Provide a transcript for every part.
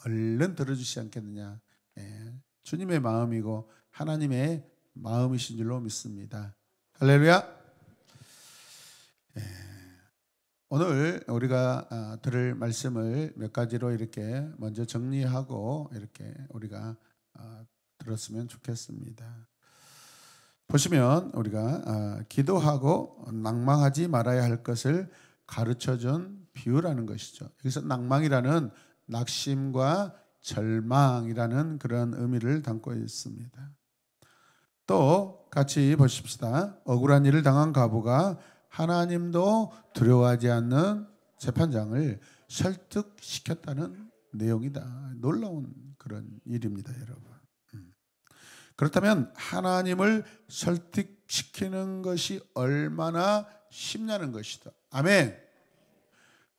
얼른 들어주시지 않겠느냐. 주님의 마음이고 하나님의 마음이신 줄로 믿습니다. 할렐루야. 오늘 우리가 들을 말씀을 몇 가지로 이렇게 먼저 정리하고 이렇게 우리가 들었으면 좋겠습니다. 보시면 우리가 기도하고 낭망하지 말아야 할 것을 가르쳐준 비유라는 것이죠. 여기서 낭망이라는 낙심과 절망이라는 그런 의미를 담고 있습니다. 또 같이 보십시다. 억울한 일을 당한 과부가 하나님도 두려워하지 않는 재판장을 설득시켰다는 내용이다. 놀라운 그런 일입니다, 여러분. 그렇다면 하나님을 설득시키는 것이 얼마나 쉽냐는 것이다. 아멘.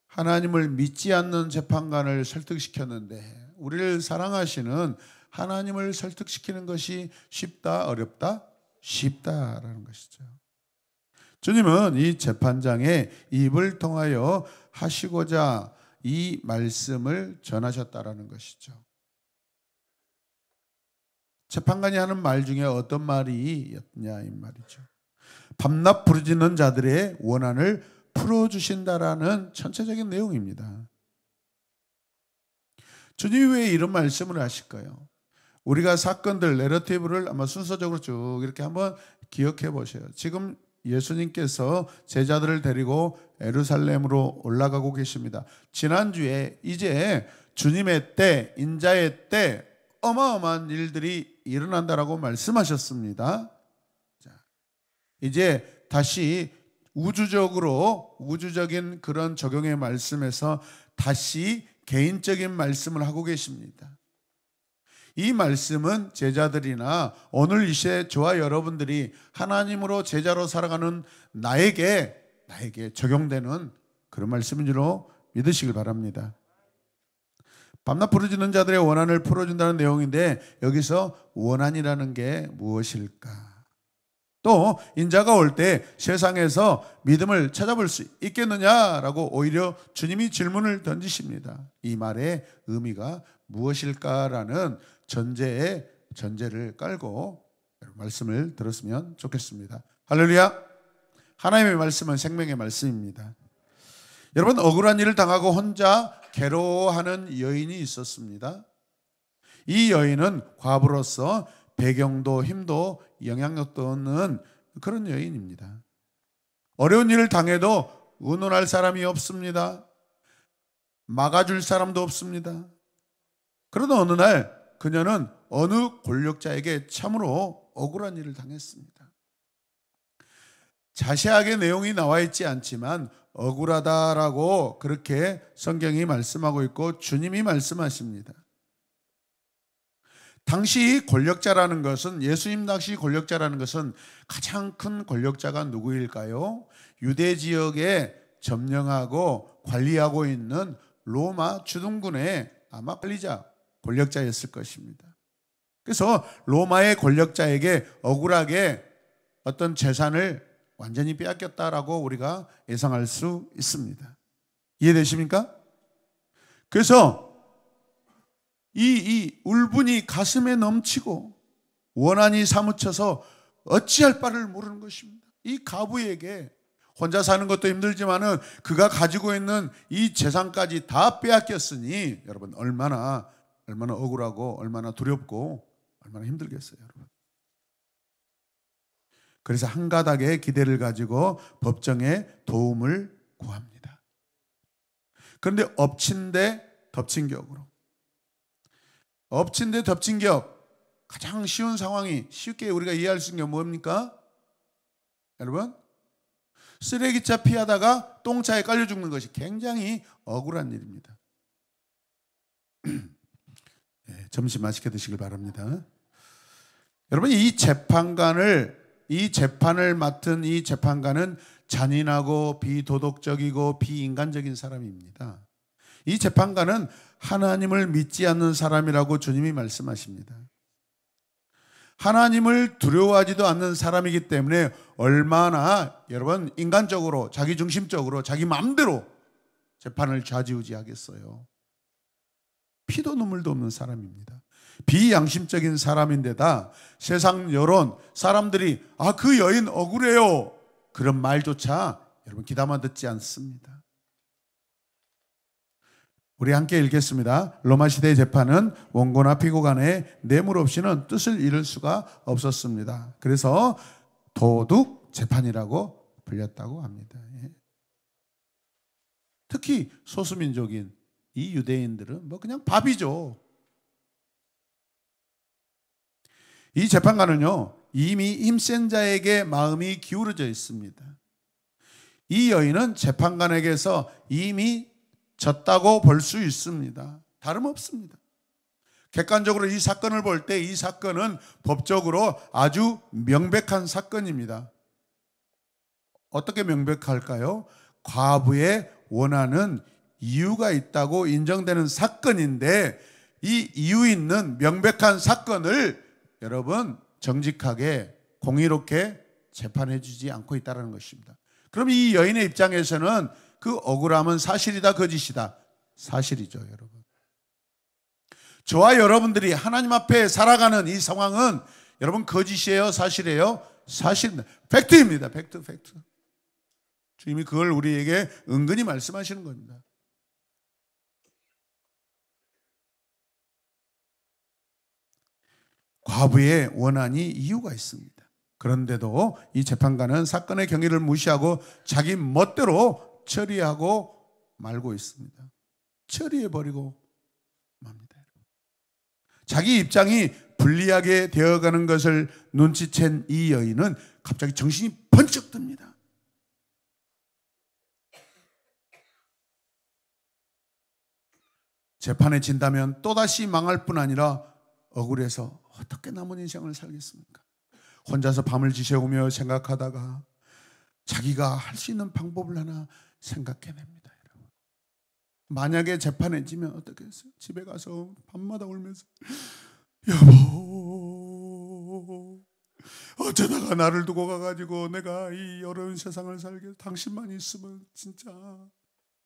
하나님을 믿지 않는 재판관을 설득시켰는데 우리를 사랑하시는 하나님을 설득시키는 것이 쉽다, 어렵다? 쉽다라는 것이죠. 주님은 이 재판장의 입을 통하여 하시고자 이 말씀을 전하셨다라는 것이죠. 재판관이 하는 말 중에 어떤 말이었냐 이 말이죠. 밤낮 부르짖는 자들의 원한을 풀어주신다라는 전체적인 내용입니다. 주님이 왜 이런 말씀을 하실까요? 우리가 사건들 내러티브를 아마 순서적으로 쭉 이렇게 한번 기억해 보세요. 지금 예수님께서 제자들을 데리고 예루살렘으로 올라가고 계십니다. 지난주에 이제 주님의 때, 인자의 때 어마어마한 일들이 일어난다라고 말씀하셨습니다. 자, 이제 다시 우주적인 그런 적용의 말씀에서 다시 개인적인 말씀을 하고 계십니다. 이 말씀은 제자들이나 오늘 이 시대 저와 여러분들이 하나님으로 제자로 살아가는 나에게 적용되는 그런 말씀인 줄로 믿으시길 바랍니다. 밤낮 부르짖는 자들의 원한을 풀어준다는 내용인데 여기서 원한이라는 게 무엇일까? 또 인자가 올 때 세상에서 믿음을 찾아볼 수 있겠느냐라고 오히려 주님이 질문을 던지십니다. 이 말의 의미가 무엇일까라는 전제를 깔고 말씀을 들었으면 좋겠습니다. 할렐루야. 하나님의 말씀은 생명의 말씀입니다. 여러분, 억울한 일을 당하고 혼자 괴로워하는 여인이 있었습니다. 이 여인은 과부로서 배경도 힘도 영향력도 없는 그런 여인입니다. 어려운 일을 당해도 의논할 사람이 없습니다. 막아줄 사람도 없습니다. 그러던 어느 날 그녀는 어느 권력자에게 참으로 억울한 일을 당했습니다. 자세하게 내용이 나와 있지 않지만 억울하다라고 그렇게 성경이 말씀하고 있고 주님이 말씀하십니다. 당시 권력자라는 것은, 예수님 당시 권력자라는 것은 가장 큰 권력자가 누구일까요? 유대 지역에 점령하고 관리하고 있는 로마 주둔군의 아마 관리자, 권력자였을 것입니다. 그래서 로마의 권력자에게 억울하게 어떤 재산을 완전히 빼앗겼다라고 우리가 예상할 수 있습니다. 이해되십니까? 그래서 이 울분이 가슴에 넘치고 원한이 사무쳐서 어찌할 바를 모르는 것입니다. 이 과부에게 혼자 사는 것도 힘들지만은 그가 가지고 있는 이 재산까지 다 빼앗겼으니 여러분 얼마나 억울하고 얼마나 두렵고 얼마나 힘들겠어요, 여러분. 그래서 한 가닥의 기대를 가지고 법정에 도움을 구합니다. 그런데 엎친 데 덮친 격으로, 엎친 데 덮친 격, 가장 쉬운 상황이, 쉽게 우리가 이해할 수 있는 게 뭡니까? 여러분, 쓰레기차 피하다가 똥차에 깔려 죽는 것이 굉장히 억울한 일입니다. 점심 맛있게 드시길 바랍니다. 여러분, 이 재판을 맡은 이 재판관은 잔인하고 비도덕적이고 비인간적인 사람입니다. 이 재판관은 하나님을 믿지 않는 사람이라고 주님이 말씀하십니다. 하나님을 두려워하지도 않는 사람이기 때문에 얼마나 여러분 인간적으로, 자기중심적으로, 자기 마음대로 재판을 좌지우지하겠어요. 피도 눈물도 없는 사람입니다. 비양심적인 사람인데다 세상 여론, 사람들이 그 여인 억울해요, 그런 말조차 여러분 귀담아 듣지 않습니다. 우리 함께 읽겠습니다. 로마 시대의 재판은 원고나 피고 간에 뇌물 없이는 뜻을 이룰 수가 없었습니다. 그래서 도둑 재판이라고 불렸다고 합니다. 특히 소수민족인 이 유대인들은 뭐 그냥 밥이죠. 이 재판관은요, 이미 힘센 자에게 마음이 기울어져 있습니다. 이 여인은 재판관에게서 이미 졌다고 볼 수 있습니다. 다름없습니다. 객관적으로 이 사건을 볼 때 이 사건은 법적으로 아주 명백한 사건입니다. 어떻게 명백할까요? 과부의 원하는 이유가 있다고 인정되는 사건인데, 이 이유 있는 명백한 사건을 여러분 정직하게 공의롭게 재판해 주지 않고 있다는 것입니다. 그럼 이 여인의 입장에서는 그 억울함은 사실이다, 거짓이다? 사실이죠, 여러분. 저와 여러분들이 하나님 앞에 살아가는 이 상황은 여러분 거짓이에요, 사실이에요? 사실입니다. 팩트입니다. 팩트. 주님이 그걸 우리에게 은근히 말씀하시는 겁니다. 과부의 원한이 이유가 있습니다. 그런데도 이 재판관은 사건의 경위를 무시하고 자기 멋대로 처리하고 말고 있습니다. 처리해버리고 맙니다. 자기 입장이 불리하게 되어가는 것을 눈치챈 이 여인은 갑자기 정신이 번쩍 듭니다. 재판에 진다면 또다시 망할 뿐 아니라 억울해서 어떻게 남은 인생을 살겠습니까? 혼자서 밤을 지새우며 생각하다가 자기가 할 수 있는 방법을 하나 생각해냅니다. 여러분. 만약에 재판에 지면 어떻게 했어요? 집에 가서 밤마다 울면서 여보, 어쩌다가 나를 두고 가가지고 내가 이 어려운 세상을 살게, 당신만 있으면 진짜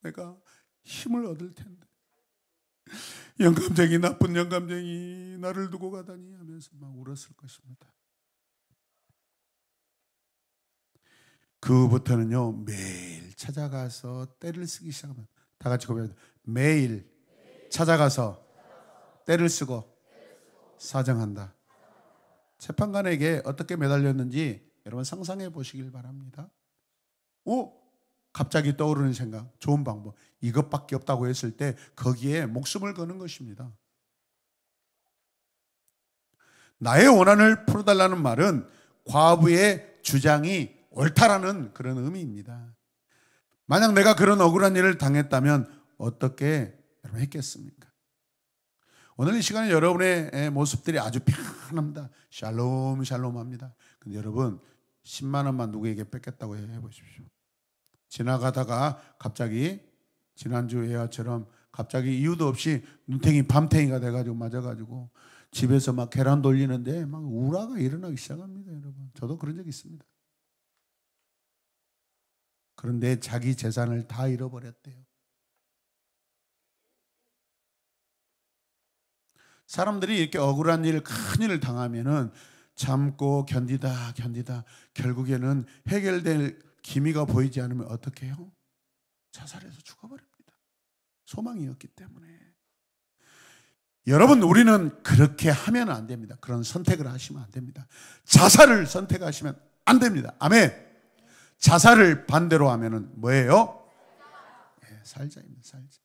내가 힘을 얻을 텐데, 영감쟁이, 나쁜 영감쟁이, 나를 두고 가다니 하면서 막 울었을 것입니다. 그부터는요, 매일 찾아가서 떼를 쓰기 시작하면, 다 같이 고백합니다. 매일 찾아가서 떼를 쓰고 사정한다. 재판관에게 어떻게 매달렸는지 여러분 상상해 보시길 바랍니다. 갑자기 떠오르는 생각, 좋은 방법, 이것밖에 없다고 했을 때 거기에 목숨을 거는 것입니다. 나의 원한을 풀어달라는 말은 과부의 주장이 옳다라는 그런 의미입니다. 만약 내가 그런 억울한 일을 당했다면 어떻게 여러분 했겠습니까? 오늘 이 시간에 여러분의 모습들이 아주 편합니다. 샬롬 합니다. 근데 여러분 10만 원만 누구에게 뺏겠다고 해보십시오. 지나가다가 갑자기 지난주 예화처럼 갑자기 이유도 없이 눈탱이 밤탱이가 돼가지고 맞아가지고 집에서 막 계란 돌리는데 막 우라가 일어나기 시작합니다. 여러분, 저도 그런 적 있습니다. 그런데 자기 재산을 다 잃어버렸대요. 사람들이 이렇게 억울한 일, 큰 일을 당하면은 참고 견디다 결국에는 해결될 기미가 보이지 않으면 어떻게 해요? 자살해서 죽어버립니다. 소망이 없기 때문에. 여러분, 우리는 그렇게 하면 안 됩니다. 그런 선택을 하시면 안 됩니다. 자살을 선택하시면 안 됩니다. 아멘. 자살을 반대로 하면은 뭐예요? 살자입니다. 살자.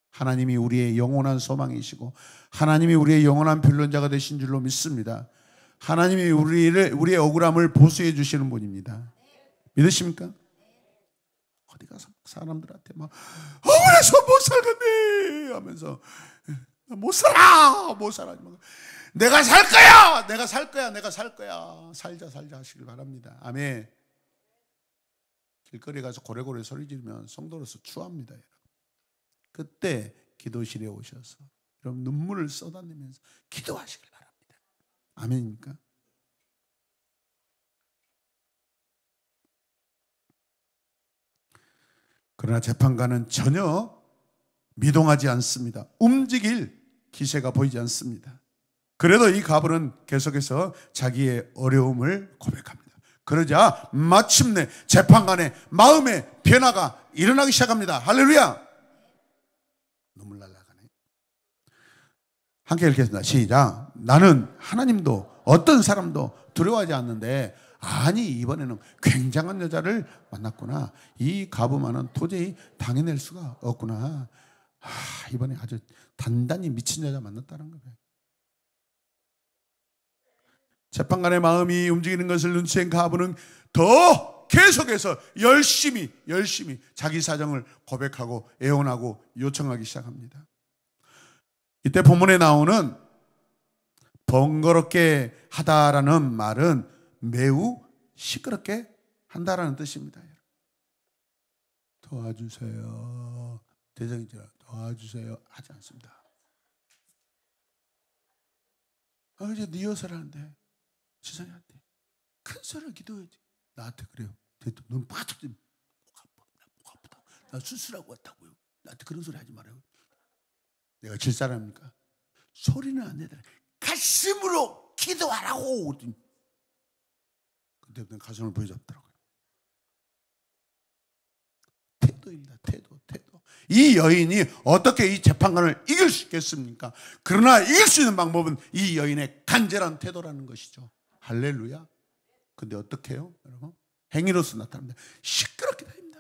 하나님이 우리의 영원한 소망이시고 하나님이 우리의 영원한 변론자가 되신 줄로 믿습니다. 하나님이 우리의 억울함을 보수해 주시는 분입니다. 믿으십니까? 어디 가서 사람들한테 막 억울해서 못 살겠네 하면서 못 살아 내가 살 거야 살자 하시길 바랍니다. 아멘. 길거리 가서 고래고래 소리 지르면 성도로서 추합니다. 그때 기도실에 오셔서 여러분 눈물을 쏟아내면서 기도하시길 바랍니다. 아멘입니까? 그러나 재판관은 전혀 미동하지 않습니다. 움직일 기세가 보이지 않습니다. 그래도 이 가부는 계속해서 자기의 어려움을 고백합니다. 그러자 마침내 재판관의 마음의 변화가 일어나기 시작합니다. 할렐루야! 눈물 날라가네. 함께 읽겠습니다. 시작. 나는 하나님도 어떤 사람도 두려워하지 않는데, 아니 이번에는 굉장한 여자를 만났구나. 이 가부만은 도저히 당해낼 수가 없구나. 이번에 아주 단단히 미친 여자 만났다는 거예요. 재판관의 마음이 움직이는 것을 눈치챈 가부는 더 계속해서 열심히 자기 사정을 고백하고 애원하고 요청하기 시작합니다. 이때 본문에 나오는 번거롭게 하다라는 말은 매우 시끄럽게 한다라는 뜻입니다. 도와주세요. 대장이죠. 도와주세요. 하지 않습니다. 이제 리허설 하는데 지성이한테 큰 소리로 기도해야지. 나한테 그래요. 눈 바짝 목 아프다. 나 수술하고 왔다고요. 나한테 그런 소리 하지 말아요. 내가 질 사람입니까? 소리는 안 내더라. 가슴으로 기도하라고. 그때부터 가슴을 보여줬더라고요. 태도입니다. 태도. 이 여인이 어떻게 이 재판관을 이길 수 있겠습니까? 그러나 이길 수 있는 방법은 이 여인의 간절한 태도라는 것이죠. 할렐루야. 근데 어떻게 해요? 여러분? 행위로서 나타납니다. 시끄럽게 다닙니다.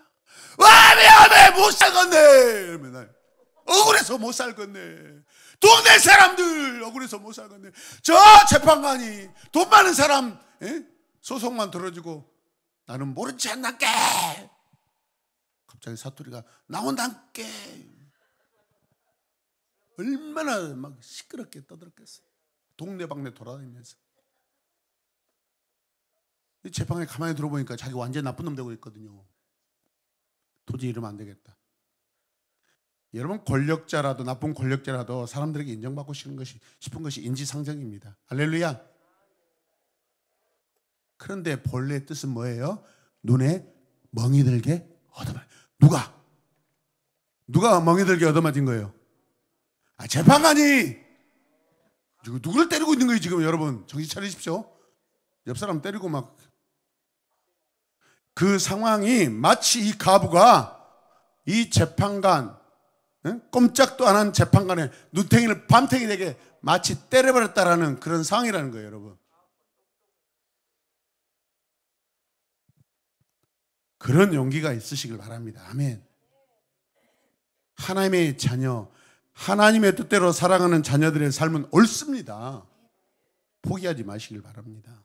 와, 못 살겠네. 이러면 억울해서 못 살겠네. 동네 사람들 억울해서 못 살겠네. 저 재판관이 돈 많은 사람 소송만 들어주고 나는 모르지 않나께. 갑자기 사투리가 나온다께. 얼마나 막 시끄럽게 떠들었겠어요. 동네방네 돌아다니면서. 이 재판에 가만히 들어보니까 자기 완전 나쁜 놈 되고 있거든요. 도저히 이러면 안 되겠다. 여러분, 권력자라도 나쁜 권력자라도 사람들에게 인정받고 싶은 것이 인지상정입니다. 할렐루야. 그런데 본래의 뜻은 뭐예요? 눈에 멍이 들게 얻어맞. 누가 멍이 들게 얻어맞은 거예요? 재판관이. 누구를 때리고 있는 거예요 지금. 여러분 정신 차리십시오. 옆 사람 때리고 막. 그 상황이 마치 이 가부가 이 재판관, 꼼짝도 안 한 재판관의 눈탱이를 밤탱이 되게 마치 때려버렸다라는 그런 상황이라는 거예요. 여러분, 그런 용기가 있으시길 바랍니다. 아멘. 하나님의 자녀, 하나님의 뜻대로 살아가는 자녀들의 삶은 옳습니다. 포기하지 마시길 바랍니다.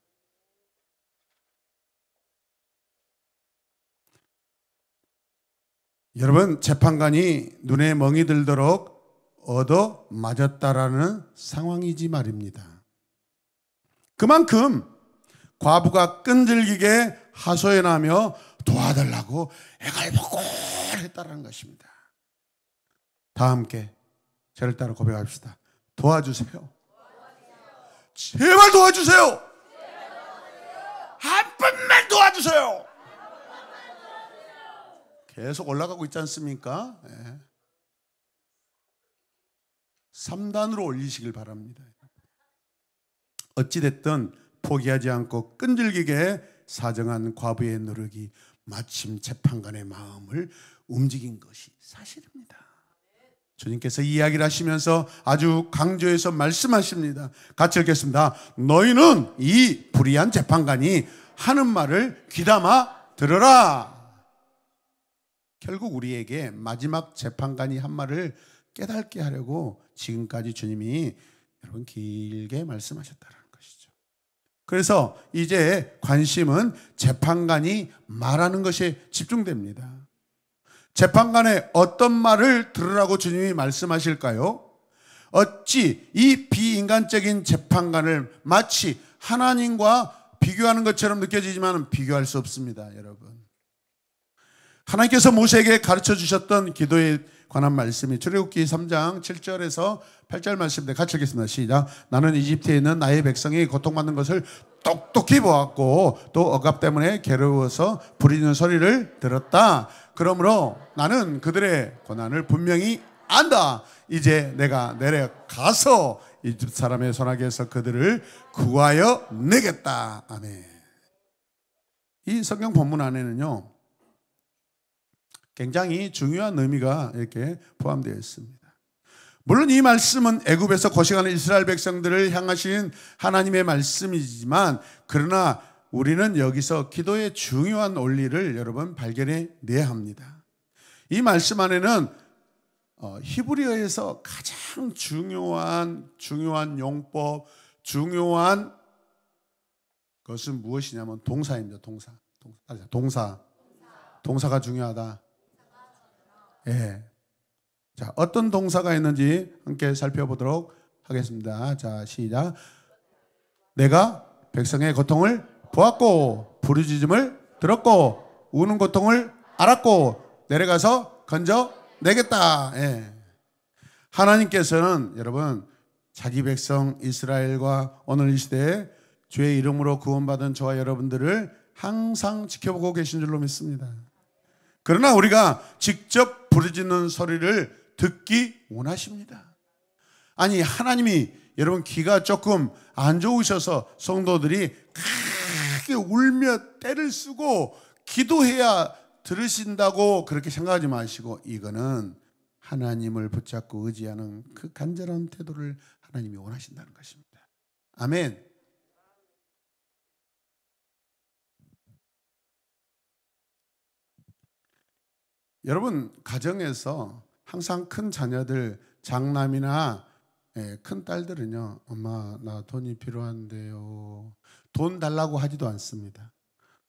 여러분, 재판관이 눈에 멍이 들도록 얻어 맞았다라는 상황이지 말입니다. 그만큼 과부가 끈질기게 하소연하며 도와달라고 애갈복골 했다라는 것입니다. 다 함께 저를 따라 고백합시다. 도와주세요. 제발 도와주세요. 한 번만 도와주세요. 계속 올라가고 있지 않습니까? 3단으로 올리시길 바랍니다. 어찌됐든 포기하지 않고 끈질기게 사정한 과부의 노력이 마침 재판관의 마음을 움직인 것이 사실입니다. 주님께서 이야기를 하시면서 아주 강조해서 말씀하십니다. 같이 읽겠습니다. 너희는 이 불의한 재판관이 하는 말을 귀담아 들어라. 결국 우리에게 마지막 재판관이 한 말을 깨닫게 하려고 지금까지 주님이 여러분 길게 말씀하셨다는 것이죠. 그래서 이제 관심은 재판관이 말하는 것에 집중됩니다. 재판관의 어떤 말을 들으라고 주님이 말씀하실까요? 어찌 이 비인간적인 재판관을 마치 하나님과 비교하는 것처럼 느껴지지만 비교할 수 없습니다, 여러분. 하나님께서 모세에게 가르쳐 주셨던 기도에 관한 말씀이 출애굽기 3장 7절에서 8절 말씀인데 같이 읽겠습니다. 시작. 나는 이집트에 있는 나의 백성이 고통받는 것을 똑똑히 보았고 또 억압 때문에 괴로워서 부르짖는 소리를 들었다. 그러므로 나는 그들의 고난을 분명히 안다. 이제 내가 내려가서 이집 사람의 손아귀에서 그들을 구하여 내겠다. 아멘. 이 성경 본문 안에는요, 굉장히 중요한 의미가 이렇게 포함되어 있습니다. 물론 이 말씀은 애굽에서 거식하는 이스라엘 백성들을 향하신 하나님의 말씀이지만, 그러나 우리는 여기서 기도의 중요한 원리를 여러분 발견해 내야 합니다. 이 말씀 안에는 히브리어에서 가장 중요한 용법, 중요한 것은 무엇이냐면 동사입니다. 동사가 중요하다. 예. 자, 어떤 동사가 있는지 함께 살펴보도록 하겠습니다. 자, 시작. 내가 백성의 고통을 보았고 부르짖음을 들었고 우는 고통을 알았고 내려가서 건져 내겠다. 예. 하나님께서는 여러분 자기 백성 이스라엘과 오늘 이 시대에 주의 이름으로 구원받은 저와 여러분들을 항상 지켜보고 계신 줄로 믿습니다. 그러나 우리가 직접 부르짖는 소리를 듣기 원하십니다. 아니, 하나님이 여러분 귀가 조금 안 좋으셔서 성도들이 크게 울며 떼를 쓰고 기도해야 들으신다고 그렇게 생각하지 마시고, 이거는 하나님을 붙잡고 의지하는 그 간절한 태도를 하나님이 원하신다는 것입니다. 아멘. 여러분 가정에서 항상 큰 자녀들, 장남이나 큰 딸들은요, 엄마 나 돈이 필요한데요, 돈 달라고 하지도 않습니다.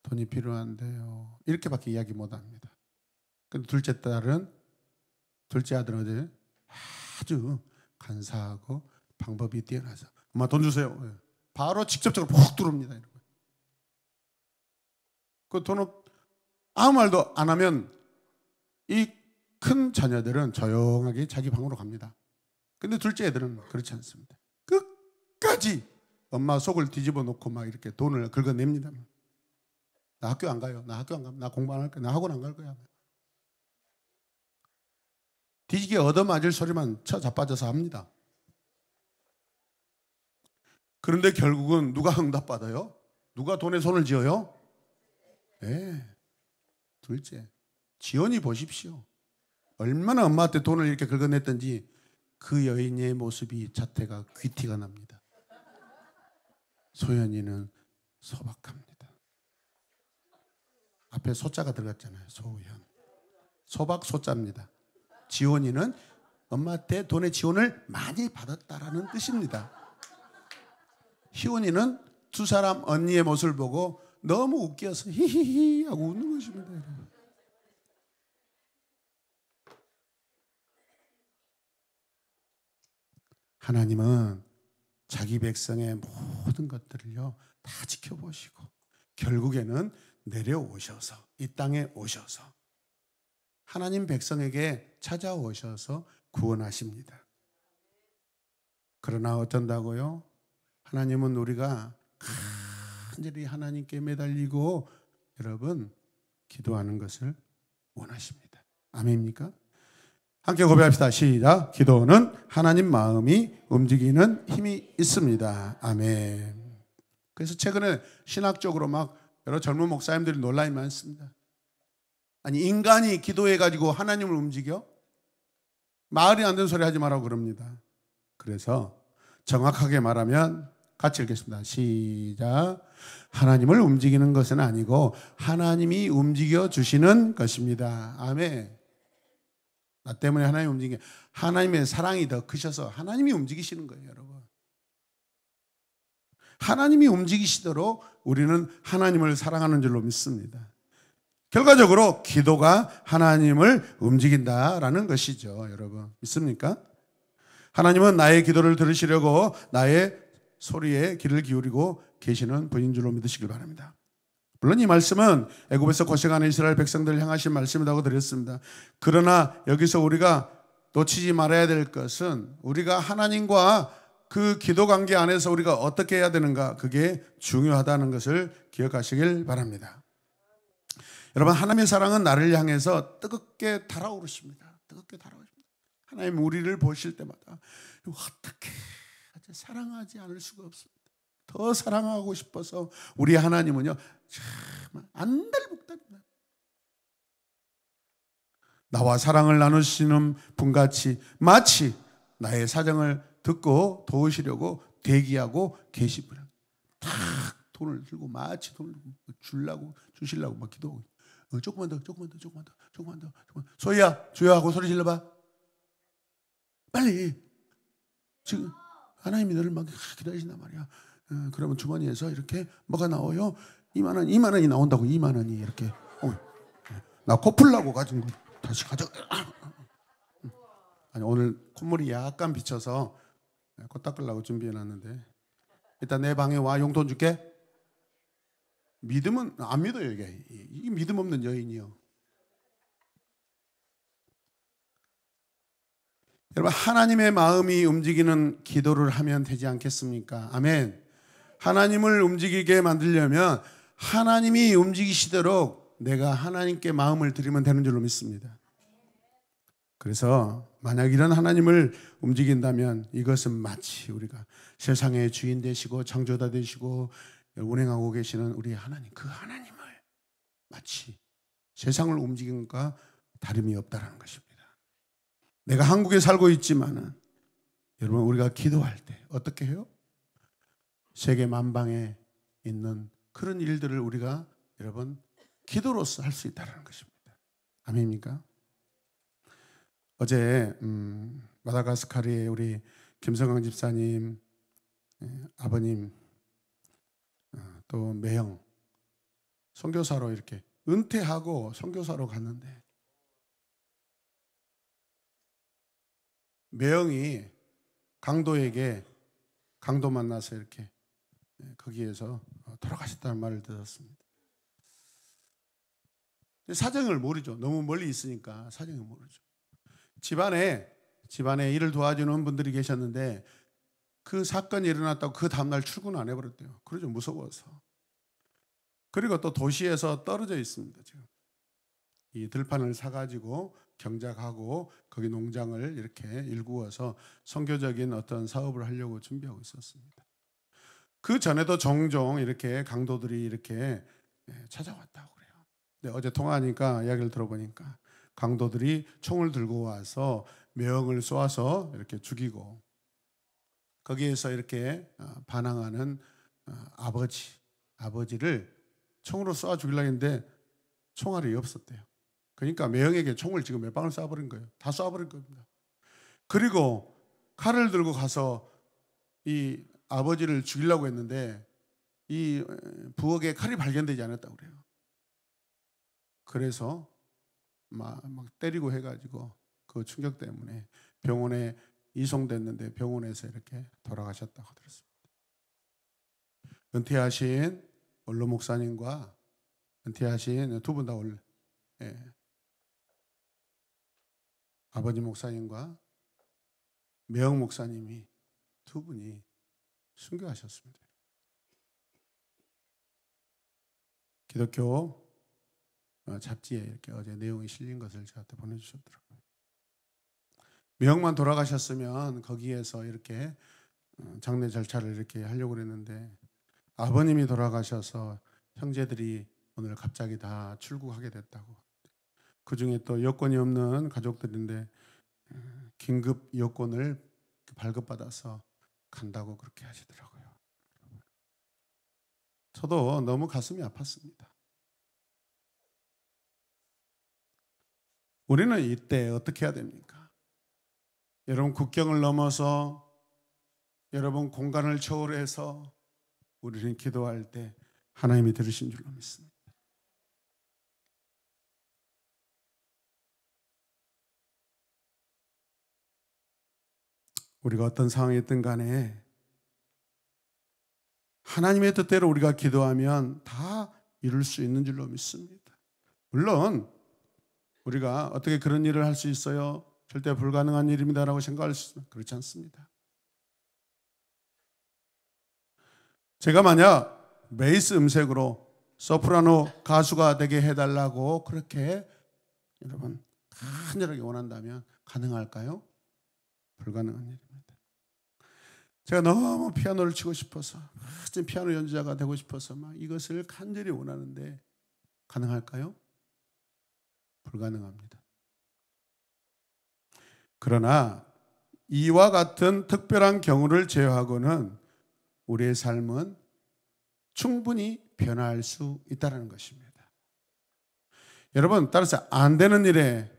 돈이 필요한데요 이렇게밖에 이야기 못합니다. 근데 둘째 아들은 어제 아주 간사하고 방법이 뛰어나서 엄마 돈 주세요. 바로 직접적으로 푹 들어옵니다. 그 돈을 아무 말도 안 하면 이 큰 자녀들은 조용하게 자기 방으로 갑니다. 근데 둘째 애들은 그렇지 않습니다. 끝까지 엄마 속을 뒤집어 놓고 막 이렇게 돈을 긁어냅니다. 나 학교 안 가요. 나 학교 안 가면 나 공부 안 할 거야. 나 학원 안 갈 거야. 뒤지게 얻어맞을 소리만 쳐 자빠져서 합니다. 그런데 결국은 누가 응답받아요? 누가 돈에 손을 쥐어요? 네, 둘째. 지연이 보십시오. 얼마나 엄마한테 돈을 이렇게 긁어냈던지 그 여인의 모습이 자태가 귀티가 납니다. 소연이는 소박합니다. 앞에 소자가 들어갔잖아요. 소연. 소박 소자입니다. 지원이는 엄마한테 돈의 지원을 많이 받았다라는 뜻입니다. 희원이는 두 사람 언니의 모습을 보고 너무 웃겨서 히히히 하고 웃는 것입니다. 하나님은 자기 백성의 모든 것들을요 다 지켜보시고 결국에는 내려오셔서 이 땅에 오셔서 하나님 백성에게 찾아오셔서 구원하십니다. 그러나 어쩐다고요? 하나님은 우리가 간절히 하나님께 매달리고 여러분 기도하는 것을 원하십니다. 아멘입니까? 함께 고백합시다. 시작. 기도는 하나님 마음이 움직이는 힘이 있습니다. 아멘. 그래서 최근에 신학적으로 막 여러 젊은 목사님들이 논란이 많습니다. 아니, 인간이 기도해가지고 하나님을 움직여? 말이 안 되는 소리 하지 말라고 그럽니다. 그래서 정확하게 말하면 같이 읽겠습니다. 시작. 하나님을 움직이는 것은 아니고 하나님이 움직여 주시는 것입니다. 아멘. 나 때문에 하나님이 움직이게, 하나님의 사랑이 더 크셔서 하나님이 움직이시는 거예요, 여러분. 하나님이 움직이시도록 우리는 하나님을 사랑하는 줄로 믿습니다. 결과적으로 기도가 하나님을 움직인다라는 것이죠, 여러분. 믿습니까? 하나님은 나의 기도를 들으시려고 나의 소리에 귀를 기울이고 계시는 분인 줄로 믿으시길 바랍니다. 물론 이 말씀은 애굽에서 고생하는 이스라엘 백성들을 향하신 말씀이라고 드렸습니다. 그러나 여기서 우리가 놓치지 말아야 될 것은 우리가 하나님과 그 기도 관계 안에서 우리가 어떻게 해야 되는가, 그게 중요하다는 것을 기억하시길 바랍니다. 여러분, 하나님의 사랑은 나를 향해서 뜨겁게 달아오르십니다. 뜨겁게 달아오르십니다. 하나님 우리를 보실 때마다 어떻게 사랑하지 않을 수가 없습니다. 더 사랑하고 싶어서 우리 하나님은요 참 안달복달입니다. 나와 사랑을 나누시는 분같이 마치 나의 사정을 듣고 도우시려고 대기하고 계시구나. 딱 돈을 들고 마치 돈을 주시려고 막 기도하고 조금만 더. 소희야 주여 하고 소리 질러봐. 빨리. 지금 하나님이 너를 막 기다리신단 말이야. 그러면 주머니에서 이렇게 뭐가 나와요? 2만 원이 나온다고. 2만 원이 이렇게. 나 코 풀라고 가진 거 다시 가져. 아니 오늘 콧물이 약간 비쳐서 코 닦으려고 준비해놨는데 일단 내 방에 와. 용돈 줄게. 믿음은 안 믿어요. 이게 믿음 없는 여인이요. 여러분 하나님의 마음이 움직이는 기도를 하면 되지 않겠습니까? 아멘. 하나님을 움직이게 만들려면 하나님이 움직이시도록 내가 하나님께 마음을 드리면 되는 줄로 믿습니다. 그래서 만약 이런 하나님을 움직인다면 이것은 마치 우리가 세상의 주인 되시고 창조자 되시고 운행하고 계시는 우리 하나님, 그 하나님을 마치 세상을 움직이는 것과 다름이 없다는 것입니다. 내가 한국에 살고 있지만은 여러분 우리가 기도할 때 어떻게 해요? 세계 만방에 있는 그런 일들을 우리가 여러분 기도로서 할 수 있다는 것입니다. 아멘입니까? 어제 마다가스카르의 우리 김성강 집사님 아버님 또 매형 선교사로 이렇게 은퇴하고 선교사로 갔는데 매형이 강도 만나서 이렇게 거기에서 돌아가셨다는 말을 들었습니다. 사정을 모르죠. 너무 멀리 있으니까 사정을 모르죠. 집안에 일을 도와주는 분들이 계셨는데 그 사건이 일어났다고 그 다음날 출근 안 해버렸대요. 그러죠. 무서워서. 그리고 또 도시에서 떨어져 있습니다. 지금 이 들판을 사가지고 경작하고 거기 농장을 이렇게 일구어서 선교적인 어떤 사업을 하려고 준비하고 있었습니다. 그 전에도 종종 이렇게 강도들이 이렇게 찾아왔다고 그래요. 근데 어제 통화하니까 이야기를 들어보니까 강도들이 총을 들고 와서 매형을 쏘아서 이렇게 죽이고 거기에서 이렇게 반항하는 아버지를 총으로 쏘아 죽이려고 했는데 총알이 없었대요. 그러니까 매형에게 총을 지금 몇 방울 쏴버린 거예요. 다 쏴버린 겁니다. 그리고 칼을 들고 가서 이 아버지를 죽이려고 했는데 이 부엌에 칼이 발견되지 않았다고 그래요. 그래서 막 때리고 해가지고 그 충격 때문에 병원에 이송됐는데 병원에서 이렇게 돌아가셨다고 들었습니다. 은퇴하신 원로 목사님과 은퇴하신 두 분 다 아버지 목사님과 매형 목사님이 두 분이 순교하셨습니다. 기독교 잡지에 이렇게 어제 내용이 실린 것을 저한테 보내주셨더라고요. 매형만 돌아가셨으면 거기에서 이렇게 장례 절차를 이렇게 하려고 그랬는데 아버님이 돌아가셔서 형제들이 오늘 갑자기 다 출국하게 됐다고. 그 중에 또 여권이 없는 가족들인데 긴급 여권을 발급받아서 간다고 그렇게 하시더라고요. 저도 너무 가슴이 아팠습니다. 우리는 이때 어떻게 해야 됩니까? 여러분 국경을 넘어서 여러분 공간을 초월해서 우리는 기도할 때 하나님이 들으신 줄로 믿습니다. 우리가 어떤 상황에 있든 간에 하나님의 뜻대로 우리가 기도하면 다 이룰 수 있는 줄로 믿습니다. 물론 우리가 어떻게 그런 일을 할 수 있어요? 절대 불가능한 일입니다라고 생각할 수 있습니다. 그렇지 않습니다. 제가 만약 베이스 음색으로 소프라노 가수가 되게 해달라고 그렇게 여러분 간절하게 원한다면 가능할까요? 불가능한 일입니다. 제가 너무 피아노를 치고 싶어서, 피아노 연주자가 되고 싶어서 막 이것을 간절히 원하는데 가능할까요? 불가능합니다. 그러나 이와 같은 특별한 경우를 제외하고는 우리의 삶은 충분히 변화할 수 있다는 것입니다. 여러분, 따라서 안 되는 일에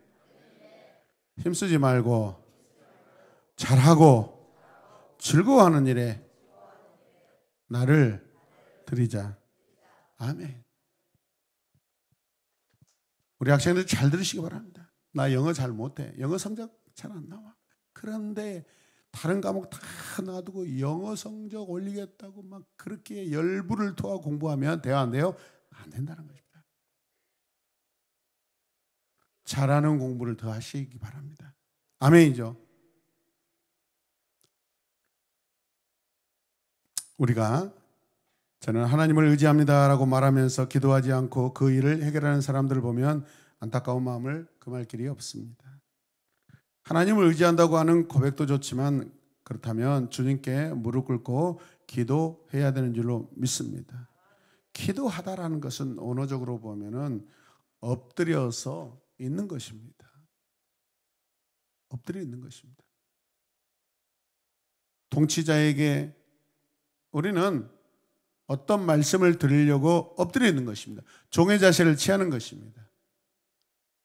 힘쓰지 말고 잘하고 즐거워하는 일에 나를 드리자. 아멘. 우리 학생들 잘 들으시기 바랍니다. 나 영어 잘 못해. 영어 성적 잘 안 나와. 그런데 다른 과목 다 놔두고 영어 성적 올리겠다고 막 그렇게 열불을 토하고 공부하면 돼요, 안 돼요? 안 된다는 것입니다. 잘하는 공부를 더 하시기 바랍니다. 아멘이죠. 우리가 저는 하나님을 의지합니다라고 말하면서 기도하지 않고 그 일을 해결하는 사람들을 보면 안타까운 마음을 금할 길이 없습니다. 하나님을 의지한다고 하는 고백도 좋지만 그렇다면 주님께 무릎 꿇고 기도해야 되는 줄로 믿습니다. 기도하다라는 것은 언어적으로 보면은 엎드려서 있는 것입니다. 엎드려 있는 것입니다. 통치자에게 우리는 어떤 말씀을 드리려고 엎드려 있는 것입니다. 종의 자세를 취하는 것입니다.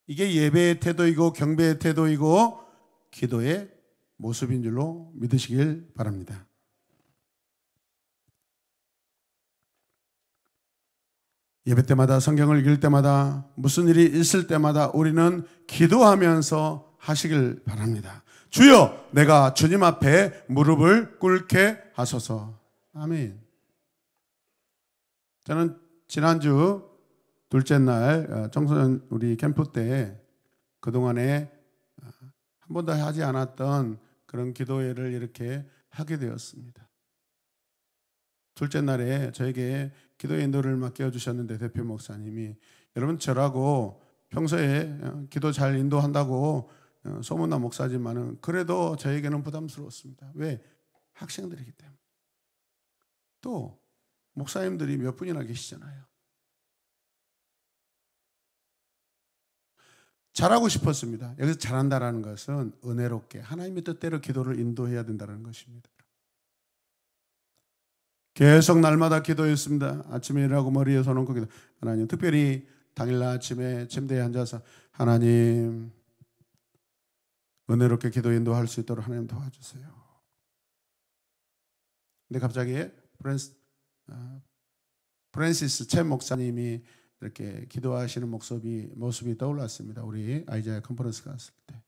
이게 예배의 태도이고 경배의 태도이고 기도의 모습인 줄로 믿으시길 바랍니다. 예배 때마다 성경을 읽을 때마다 무슨 일이 있을 때마다 우리는 기도하면서 하시길 바랍니다. 주여, 내가 주님 앞에 무릎을 꿇게 하소서. 아멘. 저는 지난주 둘째 날 청소년 우리 캠프 때 그동안에 한 번도 하지 않았던 그런 기도회를 이렇게 하게 되었습니다. 둘째 날에 저에게 기도의 인도를 맡겨주셨는데 대표 목사님이 여러분 저라고 평소에 기도 잘 인도한다고 소문난 목사지만은 그래도 저에게는 부담스러웠습니다. 왜? 학생들이기 때문에. 또 목사님들이 몇 분이나 계시잖아요. 잘하고 싶었습니다. 여기서 잘한다라는 것은 은혜롭게 하나님의 뜻대로 기도를 인도해야 된다는 것입니다. 계속 날마다 기도했습니다. 아침에 일어나고 머리에 손 얹고 기도. 하나님, 특별히 당일날 아침에 침대에 앉아서 하나님 은혜롭게 기도 인도할 수 있도록 하나님 도와주세요. 근데 갑자기 프랜시스 챔 목사님이 이렇게 기도하시는 모습이 떠올랐습니다. 우리 아이자야 컨퍼런스 갔을 때.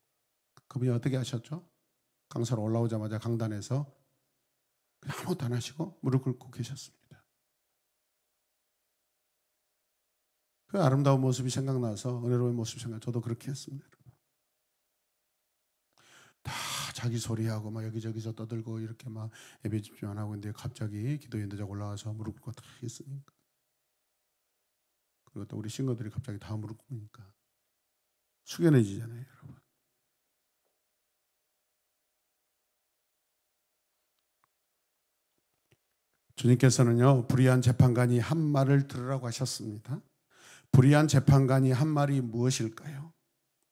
그분이 어떻게 하셨죠? 강사로 올라오자마자 강단에서 아무것도 안 하시고 무릎 꿇고 계셨습니다. 그 아름다운 모습이 생각나서 은혜로운 모습이 저도 그렇게 했습니다. 다 자기 소리하고 막 여기저기서 떠들고 이렇게 막 예배 집중 안 하고 있는데 갑자기 기도 인도자가 올라와서 무릎 꿇고 다 했으니까. 그리고 또 우리 신거들이 갑자기 다 무릎 꿇으니까 숙연해지잖아요, 여러분. 주님께서는요, 불의한 재판관이 한 말을 들으라고 하셨습니다. 불의한 재판관이 한 말이 무엇일까요?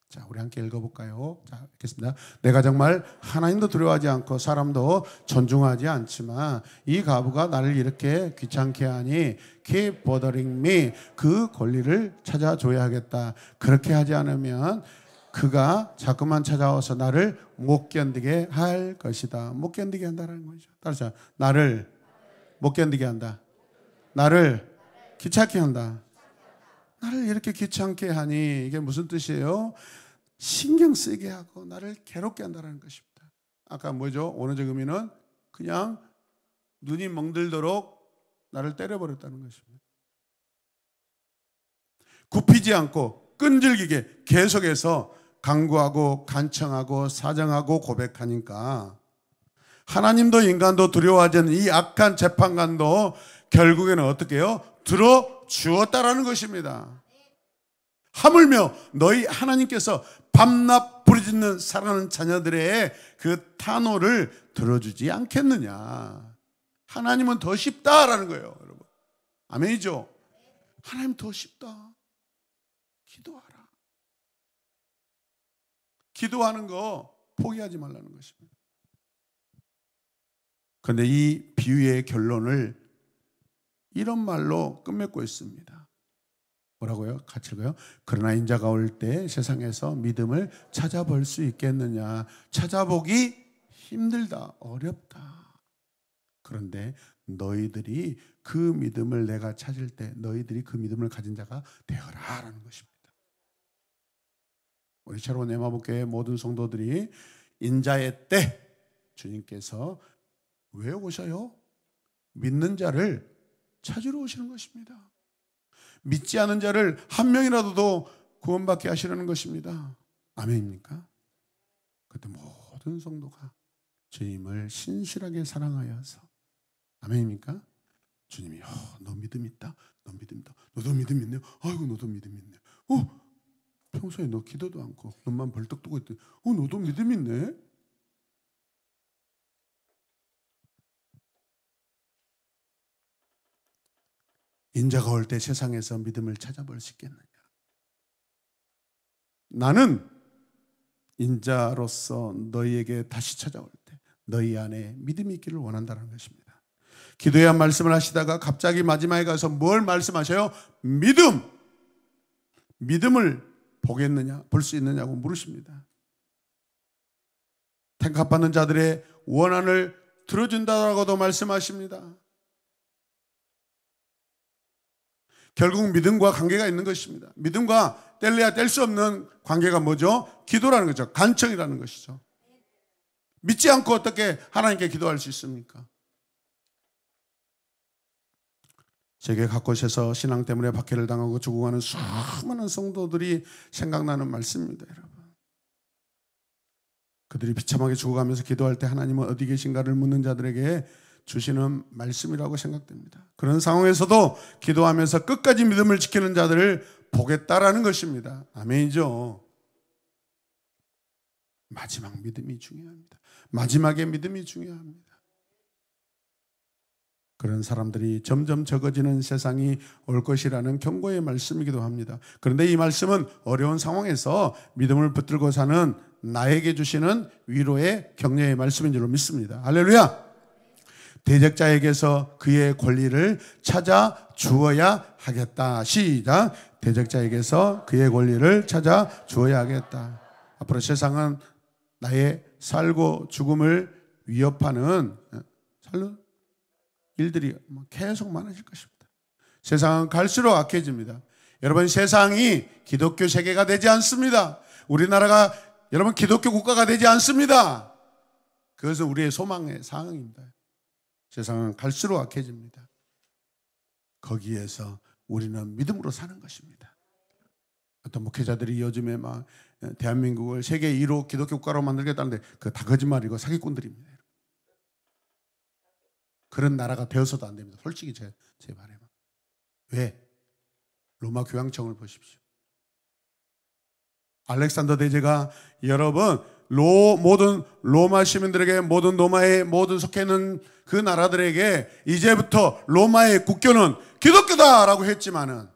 자, 우리 함께 읽어볼까요? 자, 읽겠습니다. 내가 정말 하나님도 두려워하지 않고 사람도 존중하지 않지만 이 과부가 나를 이렇게 귀찮게 하니 keep bothering me, 그 권리를 찾아줘야 하겠다. 그렇게 하지 않으면 그가 자꾸만 찾아와서 나를 못 견디게 할 것이다. 못 견디게 한다는 거죠. 따라서 나를 못 견디게 한다. 나를 귀찮게 한다. 나를 이렇게 귀찮게 하니 이게 무슨 뜻이에요? 신경 쓰게 하고 나를 괴롭게 한다는 것입니다. 아까 뭐죠? 원어적 의미는 그냥 눈이 멍들도록 나를 때려버렸다는 것입니다. 굽히지 않고 끈질기게 계속해서 강구하고 간청하고 사정하고 고백하니까 하나님도 인간도 두려워하지 않는 이 악한 재판관도 결국에는 어떻게 해요? 들어주었다라는 것입니다. 하물며 너희 하나님께서 밤낮 부르짖는 사랑하는 자녀들의 그 탄호를 들어주지 않겠느냐. 하나님은 더 쉽다라는 거예요, 여러분. 아멘이죠? 하나님 더 쉽다. 기도하라. 기도하는 거 포기하지 말라는 것입니다. 그런데 이 비유의 결론을 이런 말로 끝맺고 있습니다. 뭐라고요? 같이 읽어요. 그러나 인자가 올 때 세상에서 믿음을 찾아볼 수 있겠느냐. 찾아보기 힘들다. 어렵다. 그런데 너희들이 그 믿음을 내가 찾을 때 너희들이 그 믿음을 가진 자가 되어라 라는 것입니다. 우리 새로운 에마복교회 모든 성도들이 인자의 때 주님께서 왜 오셔요? 믿는 자를 찾으러 오시는 것입니다. 믿지 않은 자를 한 명이라도 구원받게 하시려는 것입니다. 아멘입니까? 그때 모든 성도가 주님을 신실하게 사랑하여서 아멘입니까? 주님이 너 믿음 있다. 너 믿음 있다. 너도 믿음 있네. 아이고 너도 믿음 있네. 평소에 너 기도도 않고 눈만 벌떡 뜨고 있더니 너도 믿음 있네. 인자가 올 때 세상에서 믿음을 찾아볼 수 있겠느냐. 나는 인자로서 너희에게 다시 찾아올 때 너희 안에 믿음이 있기를 원한다는 것입니다. 기도의 한 말씀을 하시다가 갑자기 마지막에 가서 뭘 말씀하셔요? 믿음을 보겠느냐, 볼 수 있느냐고 물으십니다. 택합받는 자들의 원한을 들어준다라고도 말씀하십니다. 결국 믿음과 관계가 있는 것입니다. 믿음과 뗄래야 뗄 수 없는 관계가 뭐죠? 기도라는 거죠. 간청이라는 것이죠. 믿지 않고 어떻게 하나님께 기도할 수 있습니까? 제게 가곳에서 신앙 때문에 박해를 당하고 죽어가는 수많은 성도들이 생각나는 말씀입니다, 여러분. 그들이 비참하게 죽어가면서 기도할 때 하나님은 어디 계신가를 묻는 자들에게 주시는 말씀이라고 생각됩니다. 그런 상황에서도 기도하면서 끝까지 믿음을 지키는 자들을 보겠다라는 것입니다. 아멘이죠. 마지막 믿음이 중요합니다. 마지막의 믿음이 중요합니다. 그런 사람들이 점점 적어지는 세상이 올 것이라는 경고의 말씀이기도 합니다. 그런데 이 말씀은 어려운 상황에서 믿음을 붙들고 사는 나에게 주시는 위로의 격려의 말씀인 줄로 믿습니다. 할렐루야! 대적자에게서 그의 권리를 찾아 주어야 하겠다. 시작! 대적자에게서 그의 권리를 찾아 주어야 하겠다. 앞으로 세상은 나의 살고 죽음을 위협하는 일들이 계속 많아질 것입니다. 세상은 갈수록 악해집니다. 여러분, 세상이 기독교 세계가 되지 않습니다. 우리나라가 여러분 기독교 국가가 되지 않습니다. 그것은 우리의 소망의 상황입니다. 세상은 갈수록 악해집니다. 거기에서 우리는 믿음으로 사는 것입니다. 어떤 목회자들이 요즘에 막 대한민국을 세계 1호 기독교 국가로 만들겠다는데 그거 다 거짓말이고 사기꾼들입니다. 그런 나라가 되어서도 안 됩니다. 솔직히 제 바람은. 왜? 로마 교황청을 보십시오. 알렉산더 대제가 여러분 모든 로마 시민들에게 모든 로마의 모든 속해 있는 그 나라들에게 이제부터 로마의 국교는 기독교다라고 했지만은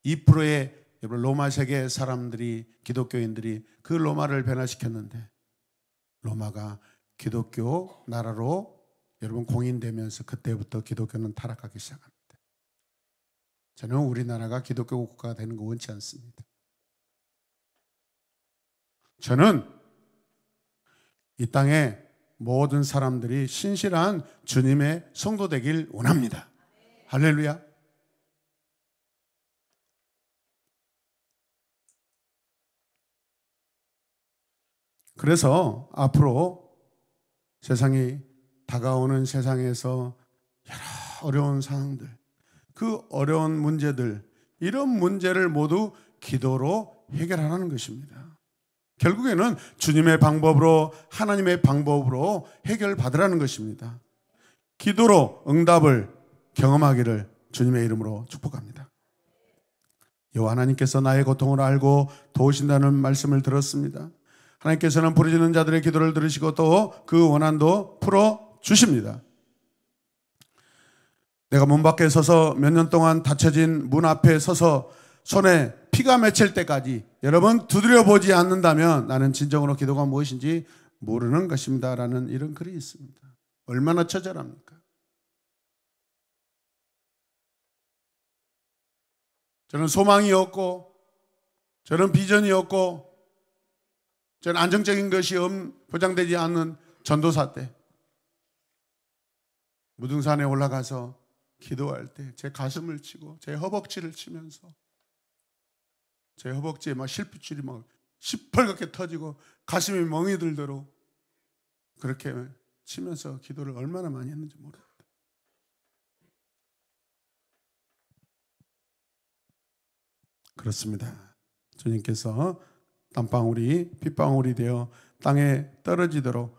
2%의 로마 세계 사람들이 기독교인들이 그 로마를 변화시켰는데 로마가 기독교 나라로 여러분 공인되면서 그때부터 기독교는 타락하기 시작합니다. 저는 우리나라가 기독교 국가가 되는 거 원치 않습니다. 저는 이 땅에 모든 사람들이 신실한 주님의 성도 되길 원합니다. 할렐루야. 그래서 앞으로 세상이 다가오는 세상에서 여러 어려운 상황들, 그 어려운 문제들, 이런 문제를 모두 기도로 해결하라는 것입니다. 결국에는 주님의 방법으로, 하나님의 방법으로 해결받으라는 것입니다. 기도로 응답을 경험하기를 주님의 이름으로 축복합니다. 여호와 하나님께서 나의 고통을 알고 도우신다는 말씀을 들었습니다. 하나님께서는 부르짖는 자들의 기도를 들으시고 또 그 원한도 풀어주십니다. 내가 문 밖에 서서 몇 년 동안 닫혀진 문 앞에 서서 손에 피가 맺힐 때까지 여러분 두드려 보지 않는다면 나는 진정으로 기도가 무엇인지 모르는 것입니다 라는 이런 글이 있습니다. 얼마나 처절합니까? 저는 소망이 없고 저는 비전이 없고 저는 안정적인 것이 보장되지 않는 전도사 때 무등산에 올라가서 기도할 때 제 가슴을 치고 제 허벅지를 치면서 제 허벅지에 막 실핏줄이 막 시뻘겋게 터지고 가슴이 멍이 들도록 그렇게 치면서 기도를 얼마나 많이 했는지 모릅니다. 그렇습니다. 주님께서 땀방울이 빗방울이 되어 땅에 떨어지도록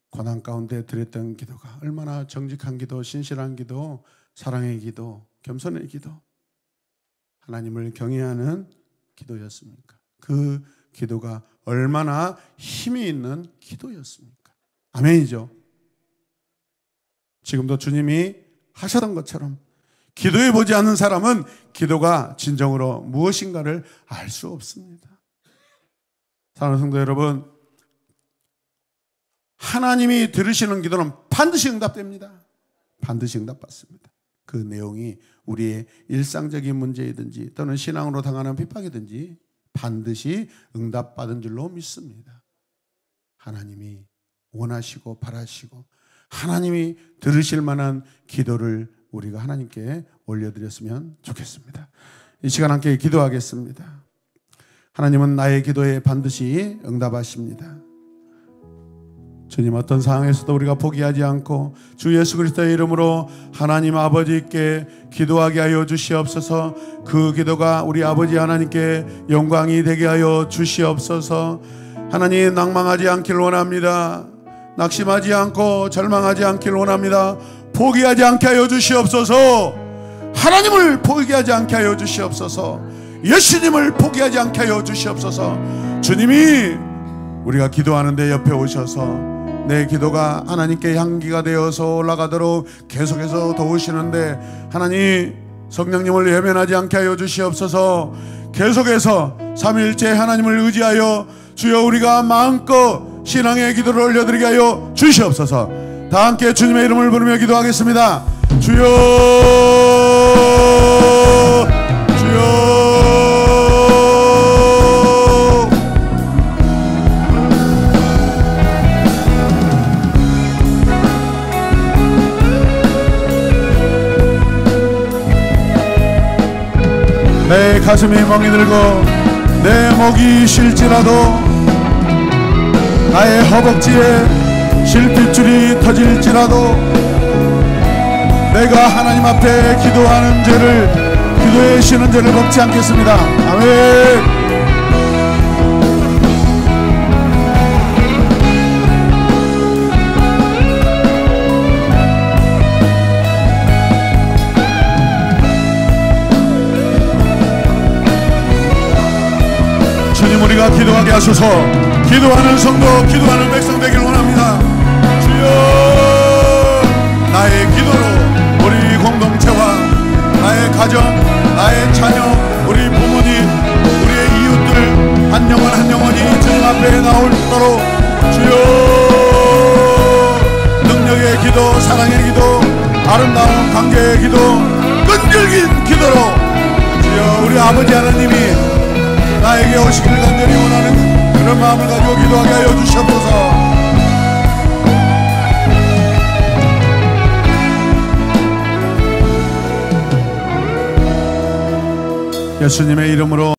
고난 가운데 드렸던 기도가 얼마나 정직한 기도, 신실한 기도, 사랑의 기도, 겸손의 기도, 하나님을 경외하는 기도였습니까? 그 기도가 얼마나 힘이 있는 기도였습니까? 아멘이죠. 지금도 주님이 하셨던 것처럼 기도해 보지 않는 사람은 기도가 진정으로 무엇인가를 알 수 없습니다. 사랑하는 성도 여러분, 하나님이 들으시는 기도는 반드시 응답됩니다. 반드시 응답받습니다. 그 내용이 우리의 일상적인 문제이든지 또는 신앙으로 당하는 핍박이든지 반드시 응답받은 줄로 믿습니다. 하나님이 원하시고 바라시고 하나님이 들으실 만한 기도를 우리가 하나님께 올려드렸으면 좋겠습니다. 이 시간 함께 기도하겠습니다. 하나님은 나의 기도에 반드시 응답하십니다. 주님, 어떤 상황에서도 우리가 포기하지 않고 주 예수 그리스도의 이름으로 하나님 아버지께 기도하게 하여 주시옵소서. 그 기도가 우리 아버지 하나님께 영광이 되게 하여 주시옵소서. 하나님, 낭망하지 않길 원합니다. 낙심하지 않고 절망하지 않길 원합니다. 포기하지 않게 하여 주시옵소서. 하나님을 포기하지 않게 하여 주시옵소서. 예수님을 포기하지 않게 하여 주시옵소서. 주님이 우리가 기도하는데 옆에 오셔서 내 기도가 하나님께 향기가 되어서 올라가도록 계속해서 도우시는데 하나님, 성령님을 외면하지 않게 하여 주시옵소서. 계속해서 삼위일체 하나님을 의지하여 주여 우리가 마음껏 신앙의 기도를 올려드리게 하여 주시옵소서. 다 함께 주님의 이름을 부르며 기도하겠습니다. 주여, 주여. 내 가슴이 멍이 들고 내 목이 쉴지라도 나의 허벅지에 실핏줄이 터질지라도 내가 하나님 앞에 기도하는 죄를, 기도에 쉬는 죄를 먹지 않겠습니다. 아멘. 주님, 우리가 기도하게 하소서. 기도하는 성도, 기도하는 백성 되길 원합니다. 주여, 나의 기도로 우리 공동체와 나의 가정, 나의 자녀, 우리 부모님, 우리의 이웃들 한 영혼 한 영혼이 주님 앞에 나올 수 있도록 주여, 능력의 기도, 사랑의 기도, 아름다운 관계의 기도, 끈질긴 기도로 주여 우리 아버지 하나님이 나에게 오시기를 간절히 원하는 그런 마음을 가지고 기도하게 하여 주시옵소서. 예수님의 이름으로